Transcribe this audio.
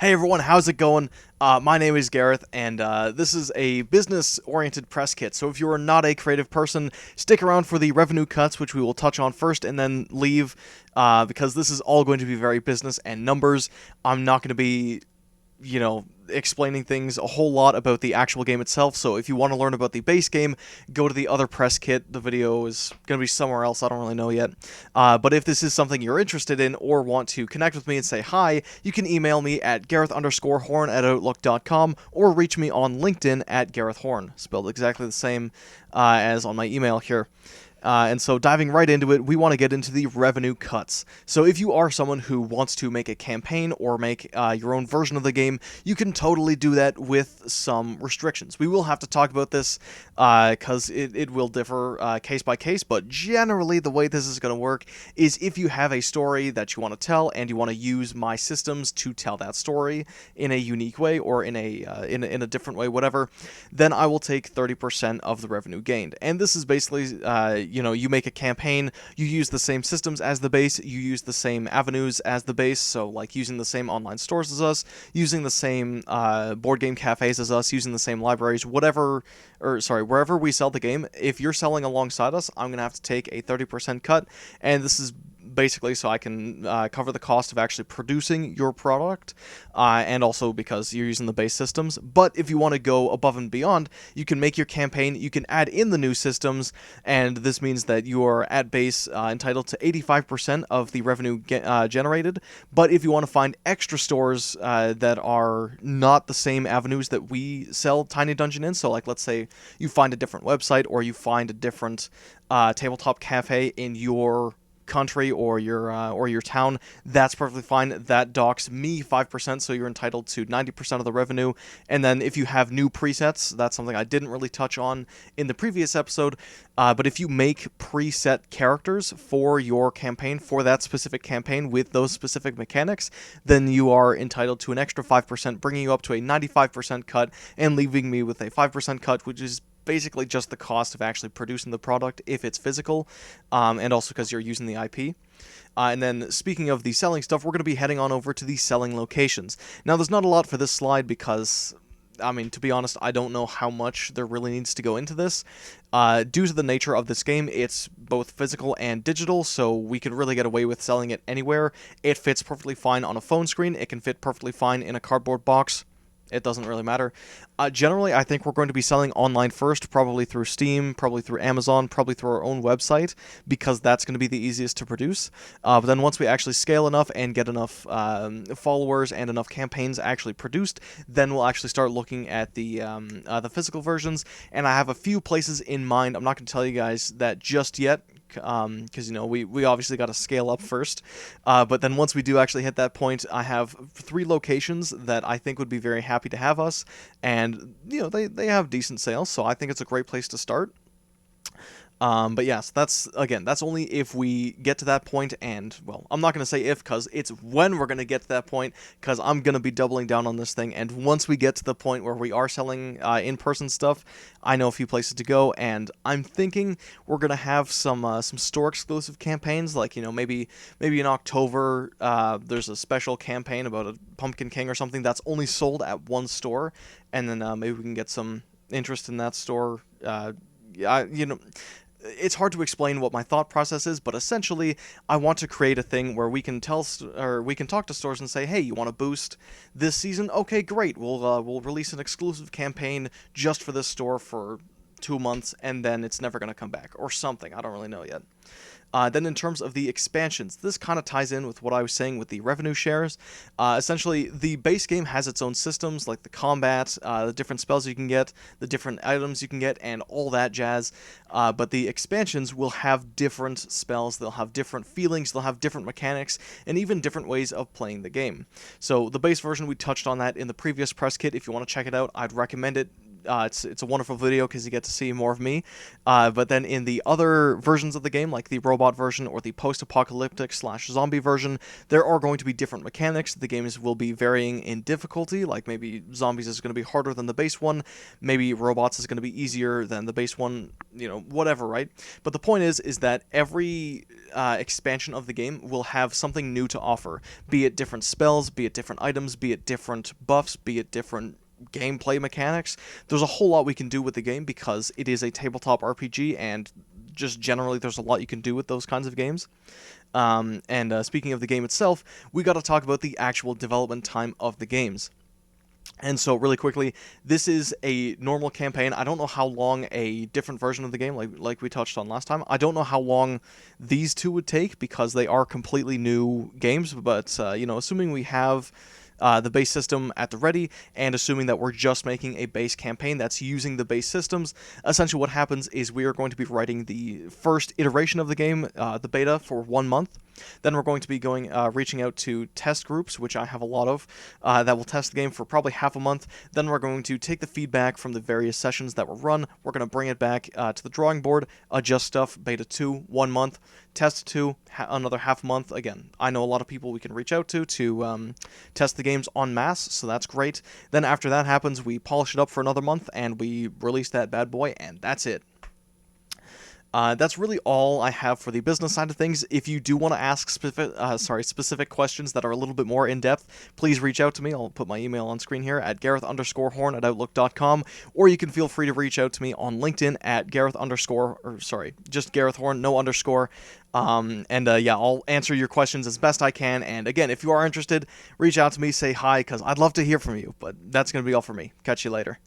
Hey everyone, how's it going? My name is Gareth, and this is a business-oriented press kit. So if you are not a creative person, stick around for the revenue cuts, which we will touch on first, and then leave, because this is all going to be very business and numbers. I'm not going to be explaining things a whole lot about the actual game itself. So if you want to learn about the base game, go to the other press kit. The video is going to be somewhere else. I don't really know yet. But if this is something you're interested in or want to connect with me and say hi, you can email me at gareth_horn@outlook.com or reach me on LinkedIn at Gareth Horn, spelled exactly the same as on my email here. And so diving right into it, we want to get into the revenue cuts. So if you are someone who wants to make a campaign or make your own version of the game, you can totally do that with some restrictions. We will have to talk about this because it will differ case by case, but generally the way this is going to work is if you have a story that you want to tell and you want to use my systems to tell that story in a unique way or in a different way, whatever, then I will take 30% of the revenue gained. And this is basically you make a campaign, you use the same systems as the base, you use the same avenues as the base, so like using the same online stores as us, using the same board game cafes as us, using the same libraries, wherever we sell the game. If you're selling alongside us, I'm going to have to take a 30% cut, and this is basically so I can cover the cost of actually producing your product, and also because you're using the base systems. But if you want to go above and beyond, you can make your campaign, you can add in the new systems, and this means that you are at base entitled to 85% of the revenue generated. But if you want to find extra stores that are not the same avenues that we sell TinyDungeon in, so like let's say you find a different website or you find a different tabletop cafe in your country or your town, that's perfectly fine. That docks me 5%, so you're entitled to 90% of the revenue. And then if you have new presets, that's something I didn't really touch on in the previous episode, but if you make preset characters for your campaign, for that specific campaign with those specific mechanics, then you are entitled to an extra 5%, bringing you up to a 95% cut and leaving me with a 5% cut, which is basically just the cost of actually producing the product if it's physical, and also because you're using the IP. And then speaking of the selling stuff, we're going to be heading on over to the selling locations. Now, there's not a lot for this slide because, I mean, to be honest, I don't know how much there really needs to go into this. Due to the nature of this game, it's both physical and digital, so we can really get away with selling it anywhere. It fits perfectly fine on a phone screen. It can fit perfectly fine in a cardboard box. It doesn't really matter. Generally, I think we're going to be selling online first, probably through Steam, probably through Amazon, probably through our own website, because that's going to be the easiest to produce. But then once we actually scale enough and get enough followers and enough campaigns actually produced, then we'll actually start looking at the physical versions. And I have a few places in mind. I'm not going to tell you guys that just yet, because we obviously got to scale up first, but then once we do actually hit that point, I have 3 locations that I think would be very happy to have us, and they have decent sales, so I think it's a great place to start. But yes, that's only if we get to that point, and, well, I'm not going to say if, because it's when we're going to get to that point, because I'm going to be doubling down on this thing, and once we get to the point where we are selling in-person stuff, I know a few places to go, and I'm thinking we're going to have some store-exclusive campaigns, like, maybe in October, there's a special campaign about a Pumpkin King or something that's only sold at one store, and then maybe we can get some interest in that store. It's hard to explain what my thought process is, but essentially, I want to create a thing where we can we can talk to stores and say, "Hey, you want to boost this season? Okay, great. We'll release an exclusive campaign just for this store for 2 months, and then it's never going to come back," or something. I don't really know yet. Then in terms of the expansions, this kind of ties in with what I was saying with the revenue shares. Essentially, the base game has its own systems, like the combat, the different spells you can get, the different items you can get, and all that jazz. But the expansions will have different spells, they'll have different feelings, they'll have different mechanics, and even different ways of playing the game. So the base version, we touched on that in the previous press kit. If you want to check it out, I'd recommend it. it's a wonderful video because you get to see more of me. But then in the other versions of the game, like the robot version or the post-apocalyptic / zombie version, there are going to be different mechanics. The games will be varying in difficulty, like maybe zombies is going to be harder than the base one, maybe robots is going to be easier than the base one, whatever, right? But the point is that every expansion of the game will have something new to offer, be it different spells, be it different items, be it different buffs, be it different gameplay mechanics. There's a whole lot we can do with the game because it is a tabletop RPG, and just generally there's a lot you can do with those kinds of games. Speaking of the game itself, we got to talk about the actual development time of the games. And so, really quickly, this is a normal campaign. I don't know how long a different version of the game, like we touched on last time, I don't know how long these two would take because they are completely new games. But, assuming we have the base system at the ready, and assuming that we're just making a base campaign that's using the base systems, essentially what happens is we are going to be writing the first iteration of the game, the beta, for 1 month. Then we're going to be reaching out to test groups, which I have a lot of, that will test the game for probably half a month. Then we're going to take the feedback from the various sessions that were run. We're going to bring it back to the drawing board, adjust stuff, beta 2, 1 month, test 2, another half month. Again, I know a lot of people we can reach out to test the games en masse, so that's great. Then after that happens, we polish it up for another month, and we release that bad boy, and that's it. That's really all I have for the business side of things. If you do want to ask specific questions that are a little bit more in-depth, please reach out to me. I'll put my email on screen here at gareth_horn@outlook.com, or you can feel free to reach out to me on LinkedIn at just Gareth Horn, no underscore. I'll answer your questions as best I can. And again, if you are interested, reach out to me, say hi, because I'd love to hear from you. But that's going to be all for me. Catch you later.